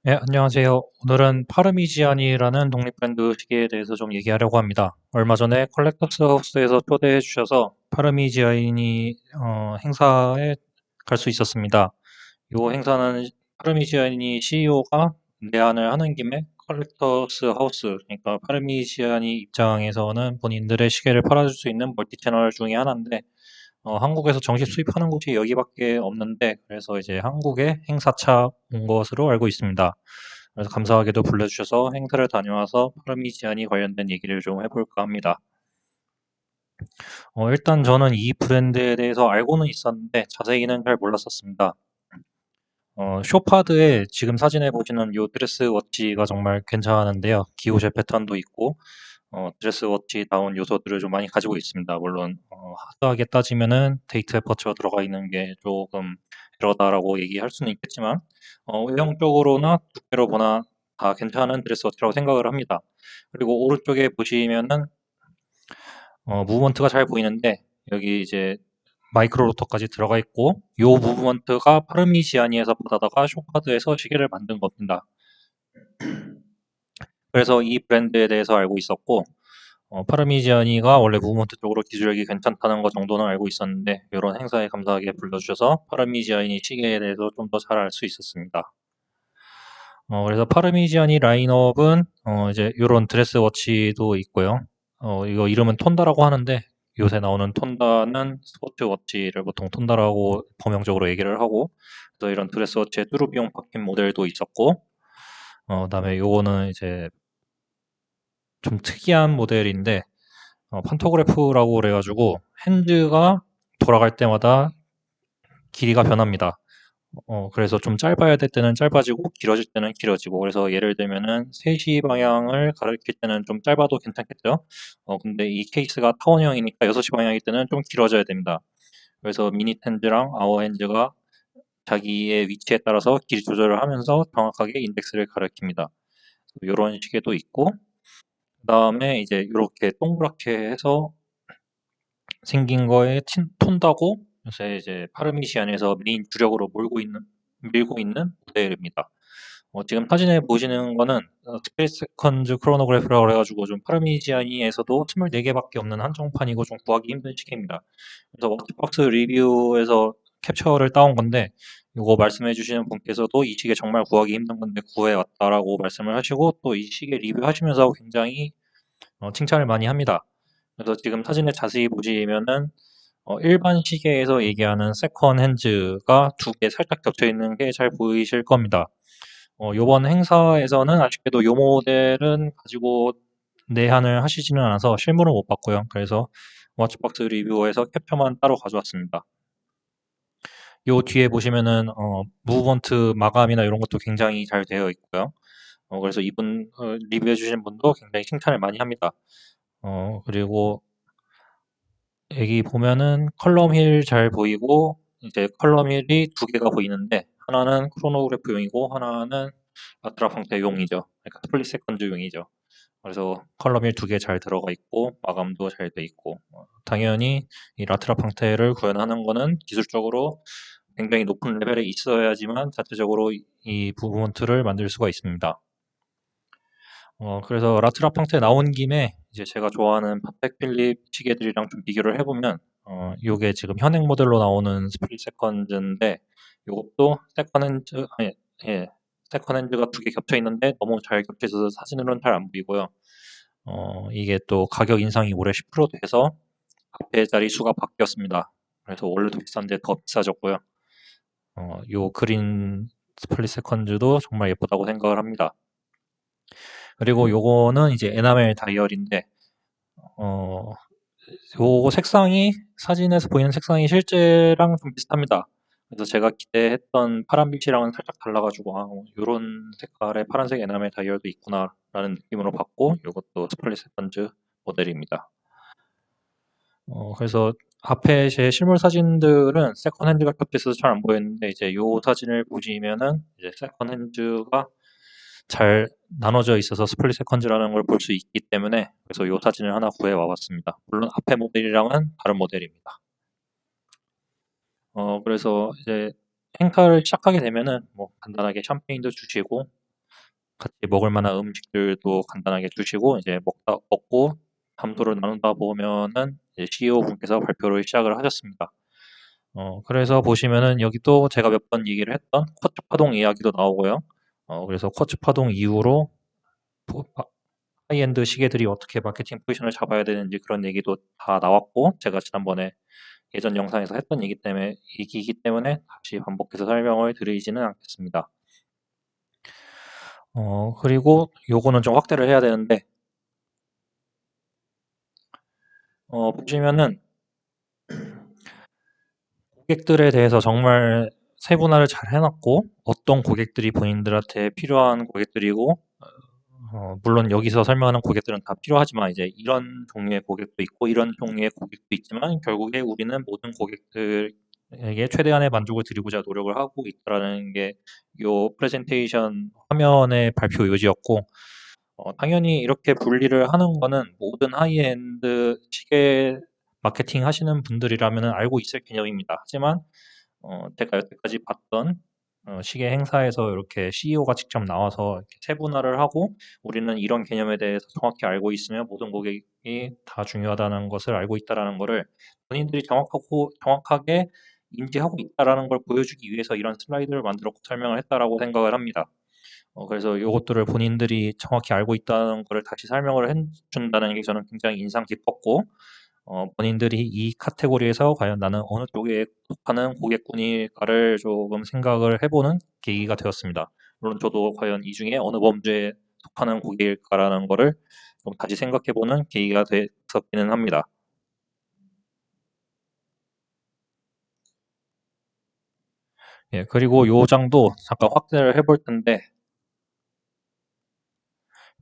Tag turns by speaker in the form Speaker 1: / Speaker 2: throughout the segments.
Speaker 1: 네, 안녕하세요. 오늘은 파르미지안이라는 독립 브랜드 시계에 대해서 좀 얘기하려고 합니다. 얼마 전에 컬렉터스 하우스에서 초대해 주셔서 파르미지안이 행사에 갈 수 있었습니다. 이 행사는 파르미지안이 CEO가 내한을 하는 김에 컬렉터스 하우스, 그러니까 파르미지안이 입장에서는 본인들의 시계를 팔아줄 수 있는 멀티 채널 중에 하나인데 한국에서 정식 수입하는 곳이 여기밖에 없는데 그래서 이제 한국에 행사차 온 것으로 알고 있습니다. 그래서 감사하게도 불러주셔서 행사를 다녀와서 파르미지안이 관련된 얘기를 좀 해볼까 합니다. 일단 저는 이 브랜드에 대해서 알고는 있었는데 자세히는 잘 몰랐었습니다. 쇼파드에 지금 사진에 보시는 이 드레스 워치가 정말 괜찮은데요. 기호제 패턴도 있고 드레스 워치다운 요소들을 좀 많이 가지고 있습니다. 물론 하드하게 따지면은 데이트 에퍼처 들어가 있는 게 조금 이러다라고 얘기할 수는 있겠지만 외형적으로나 두께로 보나 다 괜찮은 드레스 워치라고 생각을 합니다. 그리고 오른쪽에 보시면은 무브먼트가 잘 보이는데 여기 이제 마이크로 로터까지 들어가 있고 요 무브먼트가 파르미지아니에서 받아다가 쇼파드에서 시계를 만든 겁니다. 그래서 이 브랜드에 대해서 알고 있었고 파르미지아니가 원래 무브먼트 쪽으로 기술력이 괜찮다는 것 정도는 알고 있었는데 이런 행사에 감사하게 불러주셔서 파르미지아니 시계에 대해서 좀 더 잘 알 수 있었습니다. 그래서 파르미지아니 라인업은 이제 이런 드레스 워치도 있고요. 이거 이름은 톤다라고 하는데 요새 나오는 톤다는 스포츠 워치를 보통 톤다라고 범용적으로 얘기를 하고 그래서 이런 드레스 워치의 뚜루비용 박힌 모델도 있었고 그다음에 요거는 이제 좀 특이한 모델인데 판토그래프라고 그래가지고 핸즈가 돌아갈 때마다 길이가 변합니다. 그래서 좀 짧아야 될 때는 짧아지고 길어질 때는 길어지고 그래서 예를 들면은 3시 방향을 가리킬 때는 좀 짧아도 괜찮겠죠. 근데 이 케이스가 타원형이니까 6시 방향일 때는 좀 길어져야 됩니다. 그래서 미니 핸즈랑 아워 핸즈가 자기의 위치에 따라서 길이 조절을 하면서 정확하게 인덱스를 가리킵니다. 이런 시계도 있고 그다음에 이제 이렇게 동그랗게 해서 생긴 거에 톤다고 요새 이제 파르미시안에서 메인 주력으로 밀고 있는 모델입니다. 지금 사진에 보시는 거는 스페이스 세컨즈 크로노그래프라고 그래가지고 좀 파르미지아니에서도 24개밖에 없는 한정판이고 좀 구하기 힘든 시계입니다. 그래서 워치박스 리뷰에서 캡처를 따온 건데 이거 말씀해 주시는 분께서도 이 시계 정말 구하기 힘든 건데 구해왔다라고 말씀을 하시고 또 이 시계 리뷰하시면서 굉장히 칭찬을 많이 합니다. 그래서 지금 사진을 자세히 보시면은 일반 시계에서 얘기하는 세컨 핸즈가 두 개 살짝 겹쳐 있는 게 잘 보이실 겁니다. 요번 행사에서는 아쉽게도 요 모델은 가지고 내한을 하시지는 않아서 실물은 못 봤고요. 그래서 워치박스 리뷰어에서 캡처만 따로 가져왔습니다. 요 뒤에 보시면은 무브먼트 마감이나 이런 것도 굉장히 잘 되어 있고요. 그래서 이분 리뷰해 주신 분도 굉장히 칭찬을 많이 합니다. 그리고 여기 보면은 컬럼 휠 잘 보이고 이제 컬럼 휠이 두 개가 보이는데 하나는 크로노그래프용이고 하나는 라트라 방패용이죠. 그러니까 스플릿 세컨즈용이죠. 그래서 컬럼 휠 두 개 잘 들어가 있고 마감도 잘 돼 있고 당연히 이 라트라 방패를 구현하는 거는 기술적으로 굉장히 높은 레벨에 있어야지만 자체적으로 이 무브먼트를 만들 수가 있습니다. 그래서 라트라팡트에 나온 김에 이제 제가 좋아하는 파텍 필립 시계들이랑 좀 비교를 해보면 요게 지금 현행 모델로 나오는 스플릿 세컨즈인데 요것도 세컨핸즈 예, 세컨핸즈가 두 개 겹쳐 있는데 너무 잘 겹쳐 있어서 사진으로는 잘 안 보이고요. 이게 또 가격 인상이 올해 10% 돼서 앞에 자리 수가 바뀌었습니다. 그래서 원래도 비싼데 더 비싸졌고요. 요 그린 스플릿 세컨즈도 정말 예쁘다고 생각을 합니다. 그리고 요거는 이제 에나멜 다이얼인데 어, 요 색상이 사진에서 보이는 색상이 실제랑 좀 비슷합니다. 그래서 제가 기대했던 파란빛이랑은 살짝 달라가지고 요런 색깔의 파란색 에나멜 다이얼도 있구나라는 느낌으로 봤고 요것도 스플릿 세컨즈 모델입니다. 그래서 앞에 제 실물 사진들은 세컨 핸즈가 겹쳐서 잘 안 보였는데 이제 요 사진을 보시면은 이제 세컨 핸즈가 잘 나눠져 있어서 스플릿 세컨즈라는 걸 볼 수 있기 때문에 그래서 이 사진을 하나 구해 와봤습니다. 물론 앞에 모델이랑은 다른 모델입니다. 그래서 이제 행사를 시작하게 되면은 뭐 간단하게 샴페인도 주시고 같이 먹을 만한 음식들도 간단하게 주시고 이제 먹고 담소를 나누다 보면은 이제 CEO 분께서 발표를 시작을 하셨습니다. 그래서 보시면은 여기 또 제가 몇 번 얘기를 했던 쿼츠 파동 이야기도 나오고요. 그래서 쿼츠 파동 이후로 하이엔드 시계들이 어떻게 마케팅 포지션을 잡아야 되는지 그런 얘기도 다 나왔고 제가 지난번에 예전 영상에서 했던 얘기이기 때문에 다시 반복해서 설명을 드리지는 않겠습니다. 그리고 요거는 좀 확대를 해야 되는데 보시면은 고객들에 대해서 정말 세분화를 잘 해놨고 어떤 고객들이 본인들한테 필요한 고객들이고 물론 여기서 설명하는 고객들은 다 필요하지만 이제 이런 종류의 고객도 있고 이런 종류의 고객도 있지만 결국에 우리는 모든 고객들에게 최대한의 만족을 드리고자 노력을 하고 있다라는 게 요 프레젠테이션 화면의 발표 요지였고 당연히 이렇게 분리를 하는 거는 모든 하이엔드 시계 마케팅 하시는 분들이라면 알고 있을 개념입니다. 하지만 제가 여태까지 봤던 시계 행사에서 이렇게 CEO가 직접 나와서 이렇게 세분화를 하고 우리는 이런 개념에 대해서 정확히 알고 있으며 모든 고객이 다 중요하다는 것을 알고 있다라는 거를 본인들이 정확하게 인지하고 있다라는 걸 보여주기 위해서 이런 슬라이드를 만들었고 설명을 했다라고 생각을 합니다. 그래서 요것들을 본인들이 정확히 알고 있다는 거를 다시 설명을 해준다는 게 저는 굉장히 인상 깊었고 본인들이 이 카테고리에서 과연 나는 어느 쪽에 속하는 고객군일까를 조금 생각을 해보는 계기가 되었습니다. 물론 저도 과연 이 중에 어느 범주에 속하는 고객일까라는 거를 좀 다시 생각해보는 계기가 됐었기는 합니다. 예, 그리고 요 장도 잠깐 확대를 해볼 텐데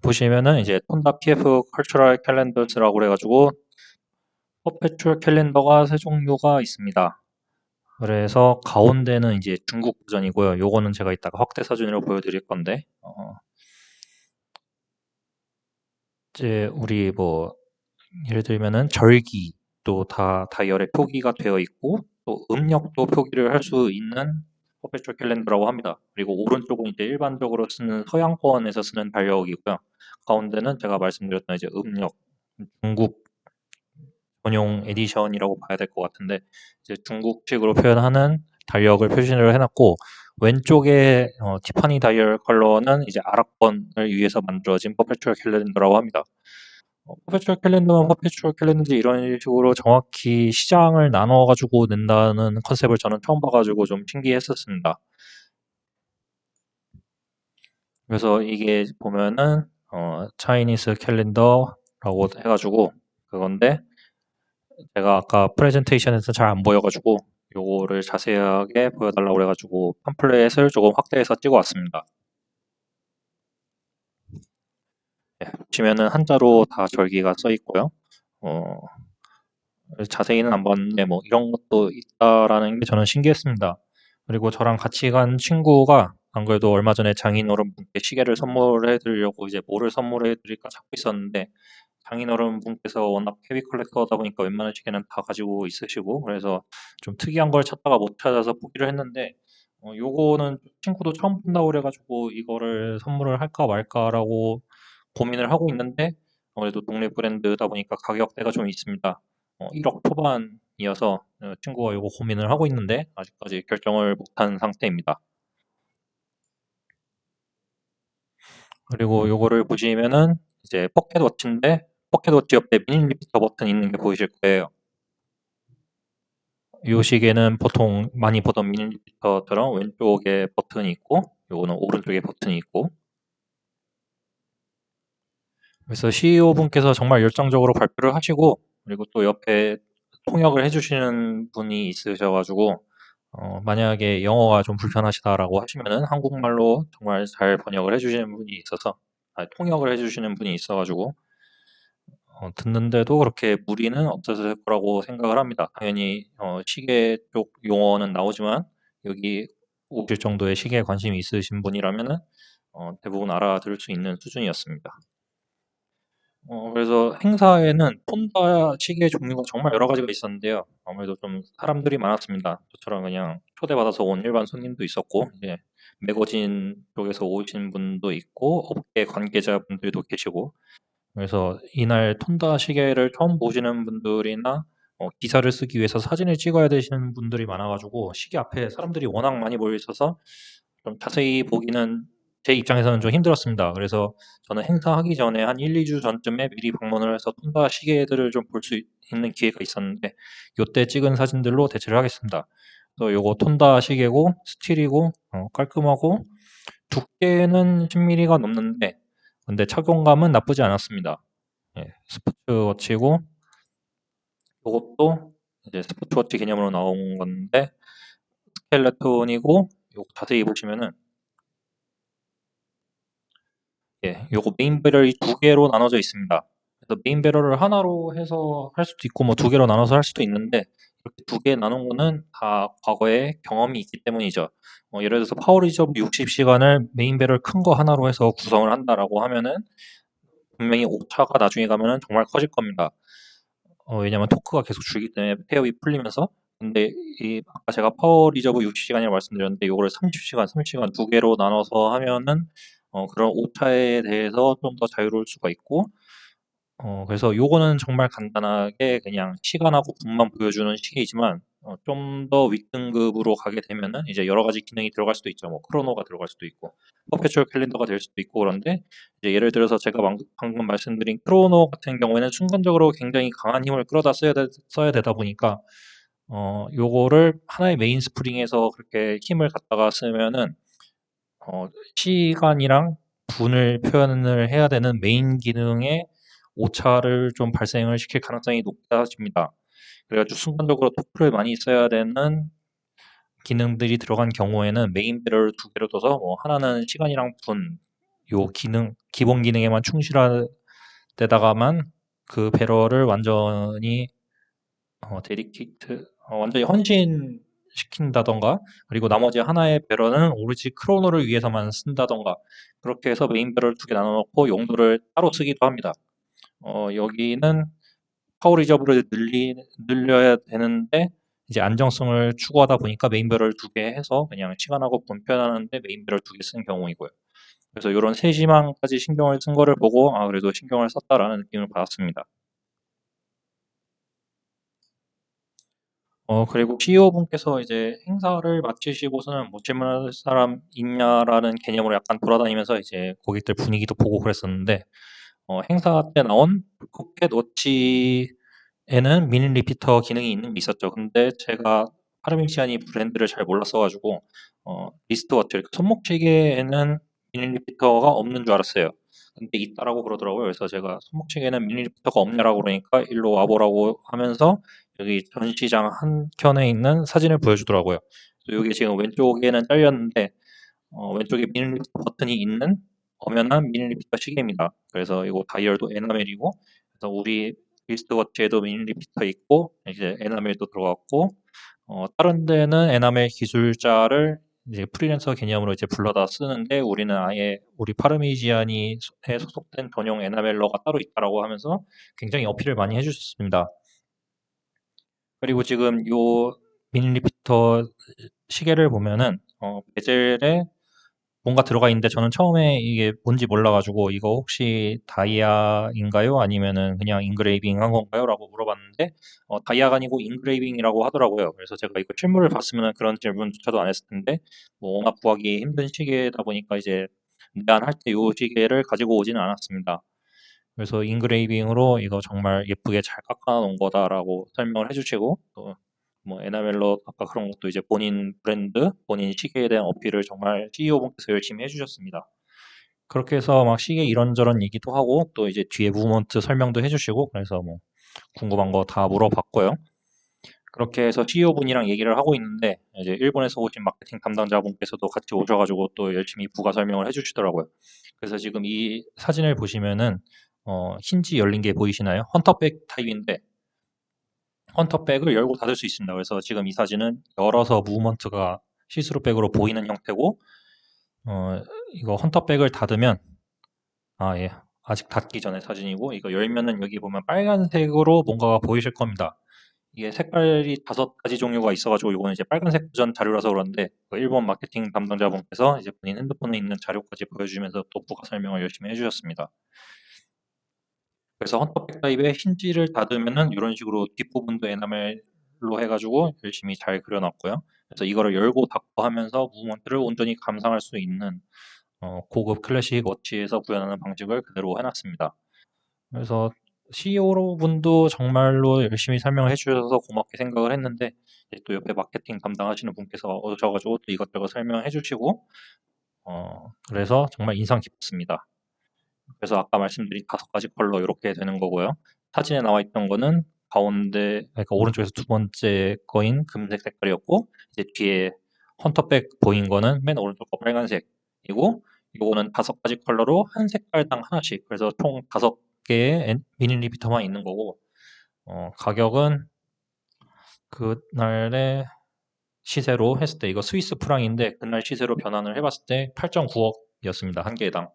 Speaker 1: 보시면은 이제 톤다 PF 컬처럴 캘린더스라고 그래가지고 퍼페추얼 캘린더가 세 종류가 있습니다. 그래서 가운데는 이제 중국 버전이고요. 요거는 제가 이따가 확대 사진으로 보여드릴 건데, 이제 우리 뭐 예를 들면은 절기 또 다 다이얼에 표기가 되어 있고 또 음력도 표기를 할 수 있는 퍼페추얼 캘린더라고 합니다. 그리고 오른쪽은 이제 일반적으로 쓰는 서양권에서 쓰는 달력이고요. 가운데는 제가 말씀드렸던 이제 음력 중국 전용 에디션이라고 봐야 될 것 같은데 이제 중국식으로 표현하는 달력을 표시를 해놨고 왼쪽에 티파니 다이얼 컬러는 이제 아랍권을 위해서 만들어진 퍼페추얼 캘린더라고 합니다. 퍼페추얼 캘린더는 퍼페추얼 캘린더인지 이런 식으로 정확히 시장을 나눠가지고 낸다는 컨셉을 저는 처음 봐가지고 좀 신기했었습니다. 그래서 이게 보면은 차이니스 캘린더라고 해가지고 그건데 제가 아까 프레젠테이션에서 잘 안 보여가지고 요거를 자세하게 보여달라고 그래가지고 팜플렛을 조금 확대해서 찍어왔습니다. 네, 보시면은 한자로 다 절기가 써 있고요. 어, 자세히는 안 봤는데 뭐 이런 것도 있다라는 게 저는 신기했습니다. 그리고 저랑 같이 간 친구가 안 그래도 얼마 전에 장인어른분께 시계를 선물해 드리려고 이제 뭐를 선물해 드릴까 찾고 있었는데 장인어른분께서 워낙 헤비 컬렉터다 보니까 웬만한 시계는 다 가지고 있으시고 그래서 좀 특이한 걸 찾다가 못 찾아서 포기를 했는데 요거는 친구도 처음 본다고 그래가지고 이거를 선물을 할까 말까라고 고민을 하고 있는데 아무래도 독립 브랜드다 보니까 가격대가 좀 있습니다. 1억 초반이어서 친구가 요거 고민을 하고 있는데 아직까지 결정을 못한 상태입니다. 그리고 요거를 보시면은 이제 포켓워치인데 포켓워치 옆에 미니 리피터 버튼 있는 게 보이실 거예요. 요 시계는 보통 많이 보던 미니 리피터처럼 왼쪽에 버튼이 있고 요거는 오른쪽에 버튼이 있고 그래서 CEO 분께서 정말 열정적으로 발표를 하시고 그리고 또 옆에 통역을 해주시는 분이 있으셔가지고 만약에 영어가 좀 불편하시다라고 하시면은 한국말로 정말 잘 번역을 해주시는 분이 있어서 통역을 해주시는 분이 있어가지고 듣는데도 그렇게 무리는 없었을 거라고 생각을 합니다. 당연히 시계 쪽 용어는 나오지만 여기 오실 정도의 시계에 관심이 있으신 분이라면은 대부분 알아들을 수 있는 수준이었습니다. 그래서 행사에는 폰다 시계 종류가 정말 여러 가지가 있었는데요. 아무래도 좀 사람들이 많았습니다. 저처럼 그냥 초대받아서 온 일반 손님도 있었고, 이제 매거진 쪽에서 오신 분도 있고 업계 관계자분들도 계시고 그래서 이날 톤다 시계를 처음 보시는 분들이나 기사를 쓰기 위해서 사진을 찍어야 되시는 분들이 많아가지고 시계 앞에 사람들이 워낙 많이 모여 있어서 좀 자세히 보기는 제 입장에서는 좀 힘들었습니다. 그래서 저는 행사하기 전에 한 1-2주 전쯤에 미리 방문을 해서 톤다 시계들을 좀 볼 수 있는 기회가 있었는데 요때 찍은 사진들로 대체를 하겠습니다. 그래서 요거 톤다 시계고 스틸이고 깔끔하고 두께는 10mm가 넘는데 근데 착용감은 나쁘지 않았습니다. 예, 스포츠워치고 요것도 이제 스포츠워치 개념으로 나온 건데 스켈레톤이고 요거 자세히 보시면은 예, 요거 메인 배럴이 두 개로 나눠져 있습니다. 그래서 메인 배럴을 하나로 해서 할 수도 있고 뭐 두 개로 나눠서 할 수도 있는데 이렇게 두 개 나눈 거는 다 과거에 경험이 있기 때문이죠. 예를 들어서 파워 리저브 60시간을 메인 배럴 큰 거 하나로 해서 구성을 한다라고 하면은 분명히 오차가 나중에 가면은 정말 커질 겁니다. 왜냐면 토크가 계속 줄기 때문에 폐업이 풀리면서 근데 이 아까 제가 파워 리저브 60시간이라고 말씀드렸는데 요거를 30시간 두 개로 나눠서 하면은 그런 오차에 대해서 좀 더 자유로울 수가 있고 그래서 요거는 정말 간단하게 그냥 시간하고 분만 보여주는 시계이지만 좀 더 윗등급으로 가게 되면은 이제 여러 가지 기능이 들어갈 수도 있죠. 뭐 크로노가 들어갈 수도 있고 퍼페추얼 캘린더가 될 수도 있고 그런데 이제 예를 들어서 제가 방금 말씀드린 크로노 같은 경우에는 순간적으로 굉장히 강한 힘을 끌어다 써야 되다 보니까 요거를 하나의 메인 스프링에서 그렇게 힘을 갖다가 쓰면은 시간이랑 분을 표현을 해야 되는 메인 기능에 오차를 좀 발생을 시킬 가능성이 높아집니다. 그래가지고 순간적으로 토크를 많이 써야 되는 기능들이 들어간 경우에는 메인 배럴을 두 개로 둬서 뭐 하나는 시간이랑 분, 요 기능, 기본 기능에만 충실하다가만 그 배럴을 완전히 데디케이트, 완전히 헌신시킨다던가 그리고 나머지 하나의 배럴은 오로지 크로노를 위해서만 쓴다던가 그렇게 해서 메인 배럴 두 개 나눠 놓고 용도를 따로 쓰기도 합니다. 여기는 파워 리저브를 늘려야 되는데 이제 안정성을 추구하다 보니까 메인 배럴 두 개 해서 그냥 시간하고 분 표현하는데 메인 배럴 두 개 쓴 경우이고요. 그래서 이런 세심함까지 신경을 쓴 거를 보고 아 그래도 신경을 썼다라는 느낌을 받았습니다. 그리고 CEO분께서 이제 행사를 마치시고서는 뭐 질문할 사람 있냐라는 개념으로 약간 돌아다니면서 이제 고객들 분위기도 보고 그랬었는데 행사 때 나온 포켓 워치에는 미니 리피터 기능이 있는 게 있었죠. 근데 제가 파르미지아니 브랜드를 잘 몰랐어 가지고 리스트워치 손목시계에는 미니 리피터가 없는 줄 알았어요. 근데 있다라고 그러더라고요. 그래서 제가 손목시계는 미니 리피터가 없냐라고 그러니까 일로 와보라고 하면서 여기 전시장 한켠에 있는 사진을 보여주더라고요. 여기 지금 왼쪽에는 잘렸는데 왼쪽에 미니 리피터 버튼이 있는 엄연한 미니 리피터 시계입니다. 그래서 이거 다이얼도 에나멜이고 그래서 우리 리스트워치에도 미니 리피터 있고 이제 에나멜도 들어갔고 다른 데는 에나멜 기술자를 이제 프리랜서 개념으로 이제 불러다 쓰는데 우리는 아예 우리 파르미지아니에 소속된 전용 에나멜러가 따로 있다라고 하면서 굉장히 어필을 많이 해주셨습니다. 그리고 지금 요 미니 리피터 시계를 보면은 베젤에 뭔가 들어가 있는데 저는 처음에 이게 뭔지 몰라가지고 이거 혹시 다이아인가요? 아니면은 그냥 인그레이빙 한 건가요? 라고 물어봤는데 다이아가 아니고 인그레이빙이라고 하더라고요. 그래서 제가 이거 실물을 봤으면 그런 질문조차도 안 했을 텐데 뭐 워낙 구하기 힘든 시계다 보니까 이제 내한할 때 이 시계를 가지고 오지는 않았습니다. 그래서 인그레이빙으로 이거 정말 예쁘게 잘 깎아 놓은 거다라고 설명을 해주시고 또 뭐 에나멜로 아까 그런 것도 이제 본인 브랜드, 본인 시계에 대한 어필을 정말 CEO분께서 열심히 해주셨습니다. 그렇게 해서 막 시계 이런저런 얘기도 하고 또 이제 뒤에 무브먼트 설명도 해주시고 그래서 뭐 궁금한 거 다 물어봤고요. 그렇게 해서 CEO분이랑 얘기를 하고 있는데 이제 일본에서 오신 마케팅 담당자분께서도 같이 오셔가지고 또 열심히 부가 설명을 해주시더라고요. 그래서 지금 이 사진을 보시면은 힌지 열린 게 보이시나요? 헌터백 타입인데 헌터백을 열고 닫을 수 있습니다. 그래서 지금 이 사진은 열어서 무브먼트가 시스루백으로 보이는 형태고 이거 헌터백을 닫으면 예. 아직 닫기 전에 사진이고 이거 열면은 여기 보면 빨간색으로 뭔가가 보이실 겁니다. 이게 색깔이 5가지 종류가 있어가지고 이거는 이제 빨간색 버전 자료라서 그런데 그 일본 마케팅 담당자분께서 이제 본인 핸드폰에 있는 자료까지 보여주면서 또 부가 설명을 열심히 해주셨습니다. 그래서 헌터백 타입의 힌지를 닫으면은 이런 식으로 뒷부분도 에나멜로 해가지고 열심히 잘 그려놨고요. 그래서 이거를 열고 닫고 하면서 무브먼트를 온전히 감상할 수 있는 고급 클래식 워치에서 구현하는 방식을 그대로 해놨습니다. 그래서 CEO 분도 정말로 열심히 설명을 해주셔서 고맙게 생각을 했는데 이제 또 옆에 마케팅 담당하시는 분께서 오셔가지고 또 이것저것 설명해 주시고 그래서 정말 인상 깊었습니다. 그래서 아까 말씀드린 5가지 컬러 이렇게 되는 거고요. 사진에 나와 있던 거는 가운데 그러니까 오른쪽에서 두 번째 거인 금색 색깔이었고 이제 뒤에 헌터백 보인 거는 맨 오른쪽 거 빨간색이고 이거는 5가지 컬러로 한 색깔당 하나씩 그래서 총 5개의 비닐 리피터만 있는 거고 가격은 그날의 시세로 했을 때 이거 스위스 프랑인데 그날 시세로 변환을 해봤을 때 8.9억이었습니다. 한 개당.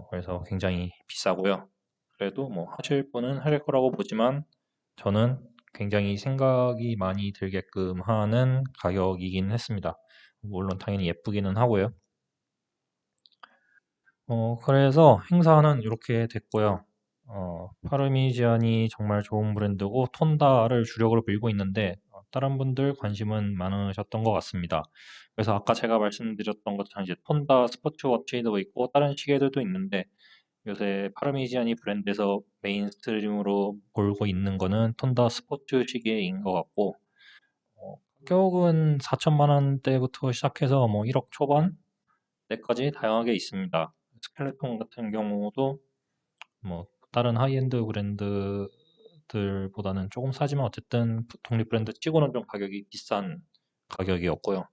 Speaker 1: 그래서 굉장히 비싸고요. 그래도 뭐 하실 분은 하실 거라고 보지만 저는 굉장히 생각이 많이 들게끔 하는 가격이긴 했습니다. 물론 당연히 예쁘기는 하고요. 그래서 행사는 이렇게 됐고요. 파르미지안이 정말 좋은 브랜드고 톤다를 주력으로 밀고 있는데 다른 분들 관심은 많으셨던 것 같습니다. 그래서 아까 제가 말씀드렸던 것처럼 이제 톤다 스포츠워치도 있고 다른 시계들도 있는데 요새 파르미지안이 브랜드에서 메인스트림으로 몰고 있는 거는 톤다 스포츠 시계인 것 같고 가격은 4천만 원대부터 시작해서 뭐 1억 초반대까지 다양하게 있습니다. 스켈레톤 같은 경우도 뭐 다른 하이엔드 브랜드들보다는 조금 싸지만 어쨌든 독립 브랜드 치고는 좀 가격이 비싼 가격이었고요.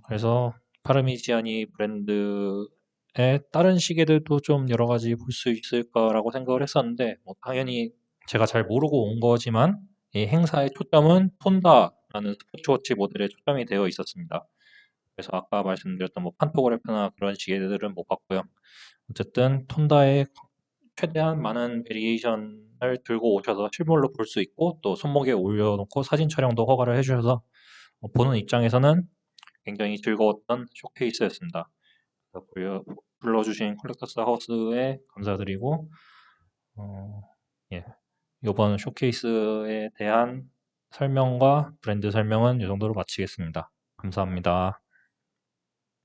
Speaker 1: 그래서 파르미지아니 브랜드의 다른 시계들도 좀 여러 가지 볼 수 있을까라고 생각을 했었는데 뭐 당연히 제가 잘 모르고 온 거지만 이 행사의 초점은 톤다라는 스포츠워치 모델에 초점이 되어 있었습니다. 그래서 아까 말씀드렸던 뭐 판토그래프나 그런 시계들은 못 봤고요. 어쨌든 톤다의 최대한 많은 베리에이션을 들고 오셔서 실물로 볼 수 있고 또 손목에 올려놓고 사진 촬영도 허가를 해주셔서 보는 입장에서는 굉장히 즐거웠던 쇼케이스였습니다. 불러주신 컬렉터스 하우스에 감사드리고 예, 이번 쇼케이스에 대한 설명과 브랜드 설명은 이 정도로 마치겠습니다. 감사합니다.